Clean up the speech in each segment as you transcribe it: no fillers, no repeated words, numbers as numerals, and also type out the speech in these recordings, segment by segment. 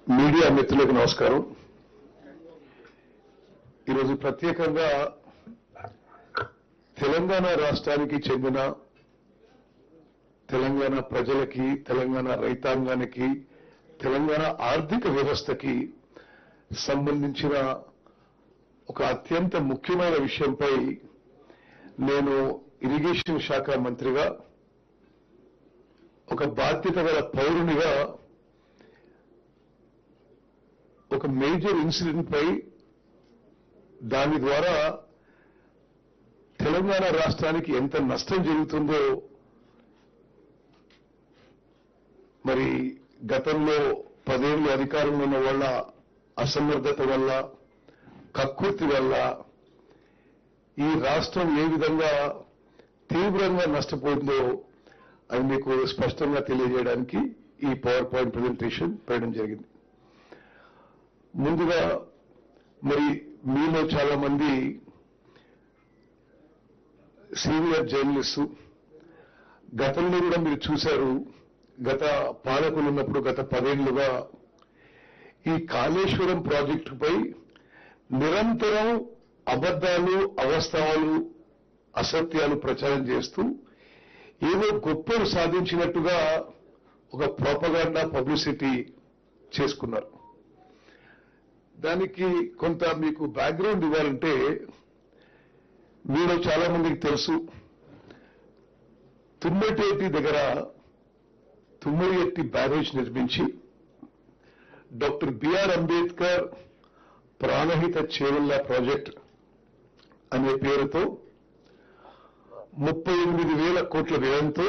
Media మిత్రులకు నమస్కారం. ఈరోజు ప్రత్యేకంగా తెలంగాణ రాష్ట్రానికి చెందిన తెలంగాణ ప్రజలకి, తెలంగాణ రైతాంగానికి, తెలంగాణ ఆర్థిక వ్యవస్థకి సంబంధించిన ఒక అత్యంత ముఖ్యమైన విషయంపై నేను ఇరిగేషన్ శాఖ మంత్రిగా, ఒక బాధ్యత గల పౌరునిగా ఒక మేజర్ ఇన్సిడెంట్ పై దాని ద్వారా తెలంగాణ రాష్ట్రానికి ఎంత నష్టం జరుగుతుందో, మరి గతంలో 10 ఏళ్లు అధికారంలో ఉన్న వాళ్ళ అసమర్థత వల్ల, కక్కుర్తి వల్ల ఈ రాష్ట్రం ఏ విధంగా తీవ్రంగా నష్టపోతుందో అది మీకు స్పష్టంగా తెలియజేయడానికి ఈ పవర్ పాయింట్ ప్రెజెంటేషన్ పెట్టడం జరిగింది. ముందుగా మరి మీలో చాలా మంది సీనియర్ జర్నలిస్టు, గతంలో కూడా మీరు చూశారు, గత పాలకులు ఉన్నప్పుడు గత 10 ఏళ్లుగా ఈ కాళేశ్వరం ప్రాజెక్టుపై నిరంతరం అబద్దాలు, అవాస్తవాలు, అసత్యాలు ప్రచారం చేస్తూ ఏదో గొప్పలు సాధించినట్టుగా ఒక ప్రొపగాండా పబ్లిసిటీ చేసుకున్నారు. దానికి కొంత మీకు బ్యాక్గ్రౌండ్ ఇవ్వాలంటే, మీలో చాలా మందికి తెలుసు, తుమ్మటేటి దగ్గర తుమ్మడిఎట్టి బ్యారేజ్ నిర్మించి doctor BR Ambedkar Pranahita Chevella project అనే పేరుతో 38,000 కోట్ల వ్యయంతో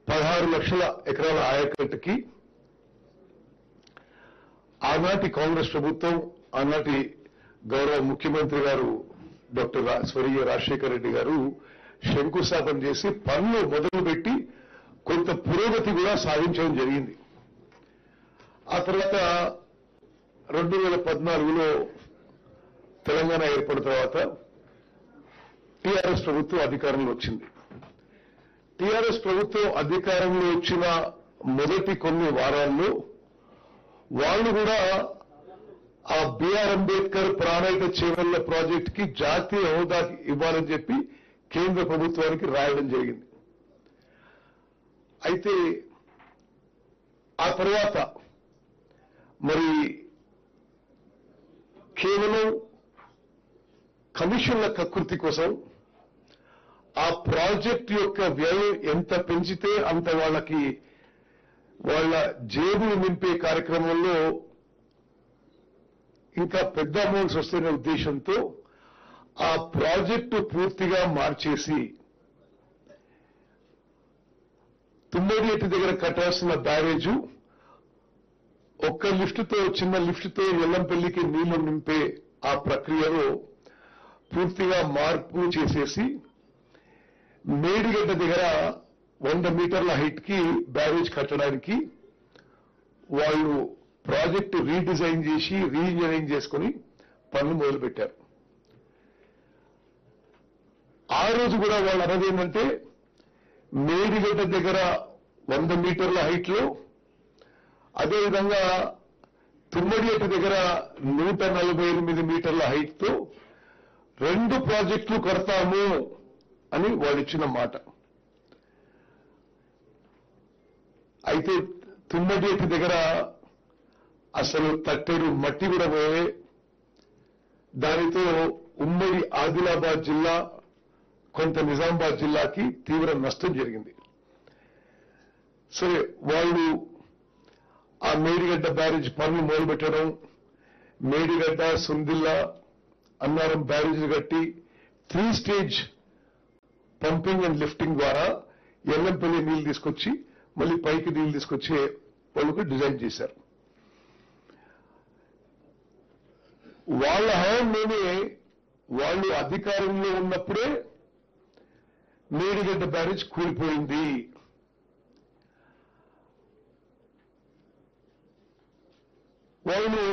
16 లక్షల ఎకరాల ఆయకట్టుకి ఆనాటి కాంగ్రెస్ ప్రభుత్వం, ఆనాటి గౌరవ ముఖ్యమంత్రి గారు డాక్టర్ స్వర్గీయ రాజశేఖర రెడ్డి గారు శంకుస్థాపన చేసి పనులు మొదలుపెట్టి కొంత పురోగతి కూడా సాధించడం జరిగింది. ఆ తర్వాత 2014లో తెలంగాణ ఏర్పడిన తర్వాత టీఆర్ఎస్ ప్రభుత్వం అధికారంలో వచ్చింది. టీఆర్ఎస్ ప్రభుత్వం అధికారంలో వచ్చిన మొదటి కొన్ని వారాల్లో వాళ్ళు కూడా ఆ బిఆర్ అంబేద్కర్ ప్రాణహిత చేవెళ్ల ప్రాజెక్ట్ కి జాతీయ హోదా ఇవ్వాలని చెప్పి కేంద్ర ప్రభుత్వానికి రాయడం జరిగింది. అయితే ఆ తర్వాత మరి కేవలం కమిషన్ల కకృతి కోసం ఆ ప్రాజెక్ట్ యొక్క వ్యయం ఎంత పెంచితే అంత వాళ్ళ జేబులు నింపే కార్యక్రమంలో ఇంకా పెద్ద అమౌంట్స్ వస్తున్న ఉద్దేశంతో ఆ ప్రాజెక్టు పూర్తిగా మార్చేసి తుమ్మడిఎట్టి దగ్గర కట్టాల్సిన బ్యారేజు ఒక్క లిఫ్ట్తో, చిన్న లిఫ్ట్తో ఎల్లంపల్లికి నీళ్లు నింపే ఆ ప్రక్రియలో పూర్తిగా మార్పు చేసేసి మేడిగడ్డ దగ్గర 100 మీటర్ల హైట్ కి బ్యారేజ్ కట్టడానికి వాళ్ళు ప్రాజెక్టు రీడిజైన్ చేసి రీఇంజనీరింగ్ చేసుకుని పనులు మొదలుపెట్టారు. ఆ రోజు కూడా వాళ్ళు అన్నది ఏంటంటే, మేడిగడ్డ దగ్గర 100 మీటర్ల హైట్ లో, అదేవిధంగా తుమ్మడిఎట్టి దగ్గర 148 మీటర్ల హైట్ తో 2 ప్రాజెక్టులు కడతాము అని వాళ్ళు ఇచ్చిన మాట. అయితే తుమ్మడిఎట్టి దగ్గర అసలు తట్టెడు మట్టి కూడా పోయే, దానితో ఉమ్మడి ఆదిలాబాద్ జిల్లా, కొంత నిజామాబాద్ జిల్లాకి తీవ్ర నష్టం జరిగింది. సరే, వాళ్ళు ఆ మేడిగడ్డ బ్యారేజ్ పనులు మొదలుపెట్టడం, మేడిగడ్డ, సుందిల్ల, అన్నారం బ్యారేజీలు కట్టి 3 స్టేజ్ పంపింగ్ అండ్ లిఫ్టింగ్ ద్వారా ఎల్లంపల్లి నీళ్లు తీసుకొచ్చి మళ్ళీ పైకి నీళ్లు తీసుకొచ్చే వాళ్ళకు డిజైన్ చేశారు. వాళ్ళ హయాంలోనే, వాళ్ళు అధికారంలో ఉన్నప్పుడే మేడిగడ్డ బ్యారేజ్ కూలిపోయింది. వాళ్ళు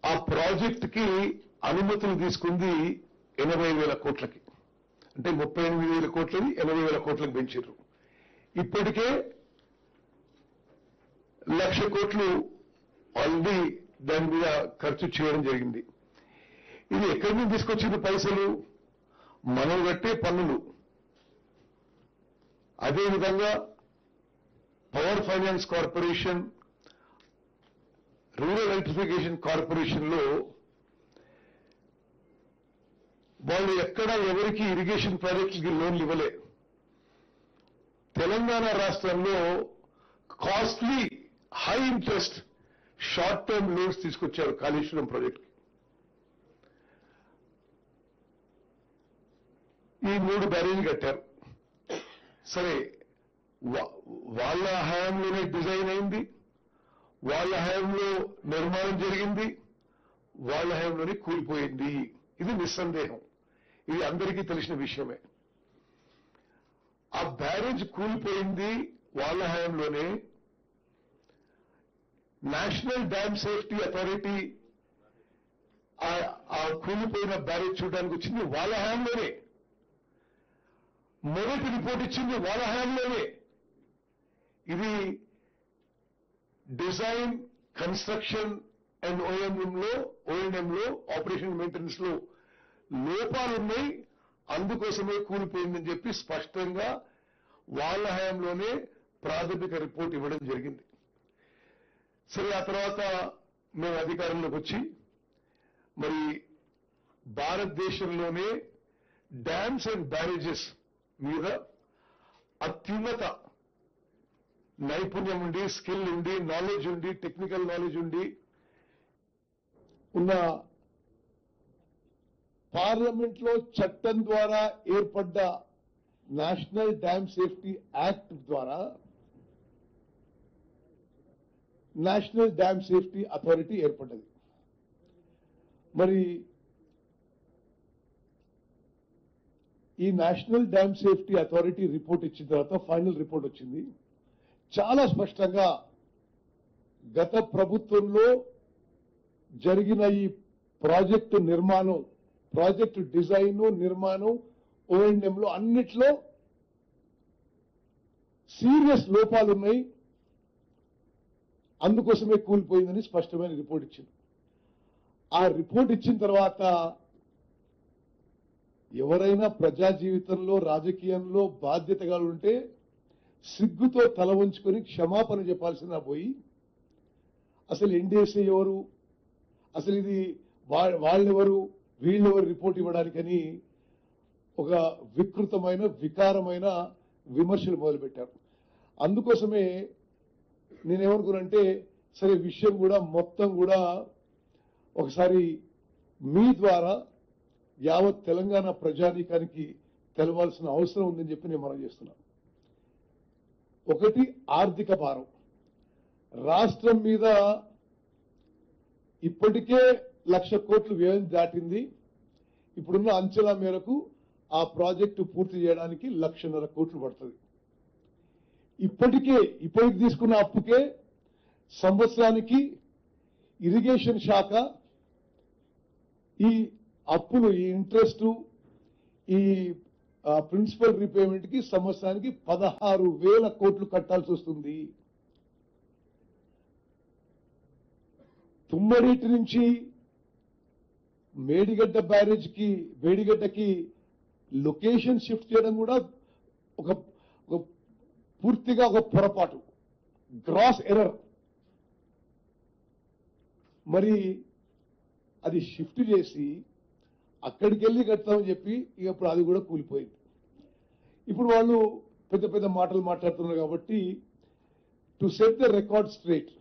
ఆ ప్రాజెక్టుకి అనుమతులు తీసుకుంది 80,000 కోట్లకి, అంటే 38,000 కోట్లని 80,000 కోట్లకు పెంచారు. ఇప్పటికే 1,00,000 కోట్లు ఆల్రెడీ దాని మీద ఖర్చు చేయడం జరిగింది. ఇది ఎక్కడి నుంచి తీసుకొచ్చింది పైసలు? మనం కట్టే పన్నులు. అదేవిధంగా power finance corporation, rural electrification corporation లో వాళ్ళు ఎక్కడ ఎవరికి ఇరిగేషన్ ప్రాజెక్టుకి లోన్లు ఇవ్వలే. తెలంగాణ రాష్ట్రంలో costly high interest short term loans తీసుకొచ్చారు కాళేశ్వరం ప్రాజెక్టుకి. ఈ 3 బ్యారేజీలు కట్టారు. సరే, వాళ్ళ హయాంలోనే డిజైన్ అయింది, వాళ్ళ హయాంలో నిర్మాణం జరిగింది, వాళ్ళ హయాంలోనే కూలిపోయింది. ఇది నిస్సందేహం, ఇది అందరికీ తెలిసిన విషయమే. ఆ బ్యారేజ్ కూలిపోయింది వాళ్ళ హయాంలోనే. నేషనల్ డ్యామ్ సేఫ్టీ అథారిటీ ఆ కూలిపోయిన బ్యారేజ్ చూడడానికి వచ్చింది వాళ్ళ హయాంలోనే. మొదటి రిపోర్ట్ ఇచ్చింది వాళ్ళ హయాంలోనే. ఇది డిజైన్, కన్స్ట్రక్షన్ అండ్ ఓఎన్ఎంలో ఆపరేషన్ మెయింటెనెన్స్ లో లోపాలున్నాయి, అందుకోసమే కూలిపోయిందని చెప్పి స్పష్టంగా వాళ్ళ హయాంలోనే ప్రాథమిక రిపోర్ట్ ఇవ్వడం జరిగింది. సరే, ఆ తర్వాత మేము అధికారంలోకి వచ్చి మరి భారతదేశంలోనే డ్యామ్స్ అండ్ బ్యారేజెస్ మీద అత్యున్నత నైపుణ్యం ఉండి, స్కిల్ ఉండి, నాలెడ్జ్ ఉండి, టెక్నికల్ నాలెడ్జ్ ఉండి ఉన్న పార్లమెంట్ లో చట్టం ద్వారా ఏర్పడ్డ నేషనల్ డ్యామ్ సేఫ్టీ యాక్ట్ ద్వారా నేషనల్ డ్యామ్ సేఫ్టీ అథారిటీ ఏర్పడ్డది. మరి ఈ national dam safety authority report ఇచ్చిన తర్వాత ఫైనల్ రిపోర్ట్ వచ్చింది. చాలా స్పష్టంగా గత ప్రభుత్వంలో జరిగిన ఈ ప్రాజెక్టు నిర్మాణం, ప్రాజెక్టు డిజైన్, నిర్మాణం, ఓఎన్ఎంలో అన్నిట్లో సీరియస్ లోపాలున్నాయి, అందుకోసమే కూలిపోయిందని స్పష్టమైన రిపోర్ట్ ఇచ్చింది. ఆ రిపోర్ట్ ఇచ్చిన తర్వాత ఎవరైనా ప్రజా జీవితంలో, రాజకీయంలో బాధ్యతగా ఉంటే సిగ్గుతో తల వంచుకొని క్షమాపణ చెప్పాల్సిన పోయి అసలు ఎన్డీఎస్ఏ ఎవరు, అసలు ఇది వాళ్ళెవరు, వీళ్ళెవరు రిపోర్ట్ ఇవ్వడానికని ఒక వికృతమైన, వికారమైన విమర్శలు మొదలుపెట్టారు. అందుకోసమే నేనేమనుకున్నానంటే, సరే విషయం కూడా మొత్తం కూడా ఒకసారి మీ ద్వారా యావత్ తెలంగాణ ప్రజానీకానికి తెలవాల్సిన అవసరం ఉందని చెప్పి నేను మనం చేస్తున్నాను. ఒకటి, ఆర్థిక భారం రాష్ట్రం మీద ఇప్పటికే 1,00,000 కోట్లు వ్యయం దాటింది. ఇప్పుడున్న అంచనా మేరకు ఆ ప్రాజెక్టు పూర్తి చేయడానికి 1,50,000 కోట్లు పడుతుంది. ఇప్పటికి తీసుకున్న అప్పుకే సంవత్సరానికి ఇరిగేషన్ శాఖ ఈ అప్పులు, ఈ ఇంట్రెస్ట్, ఈ ప్రిన్సిపల్ రీపేమెంట్ కి సంవత్సరానికి 16,000 కోట్లు కట్టాల్సి వస్తుంది. తుమ్మడీటి నుంచి మేడిగడ్డకి లొకేషన్ షిఫ్ట్ చేయడం కూడా పూర్తిగా ఒక పొరపాటు, గ్రాస్ ఎర్రర్. మరి అది షిఫ్ట్ చేసి అక్కడికి వెళ్ళి కడతామని చెప్పి ఇప్పుడు అది కూడా కూలిపోయింది. ఇప్పుడు వాళ్ళు పెద్ద పెద్ద మాటలు మాట్లాడుతున్నారు కాబట్టి to set the record straight,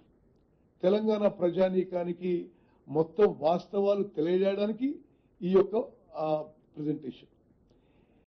Telangana ప్రజానీకానికి మొత్తం వాస్తవాలు తెలియజేయడానికి ఈ యొక్క ప్రెజెంటేషన్.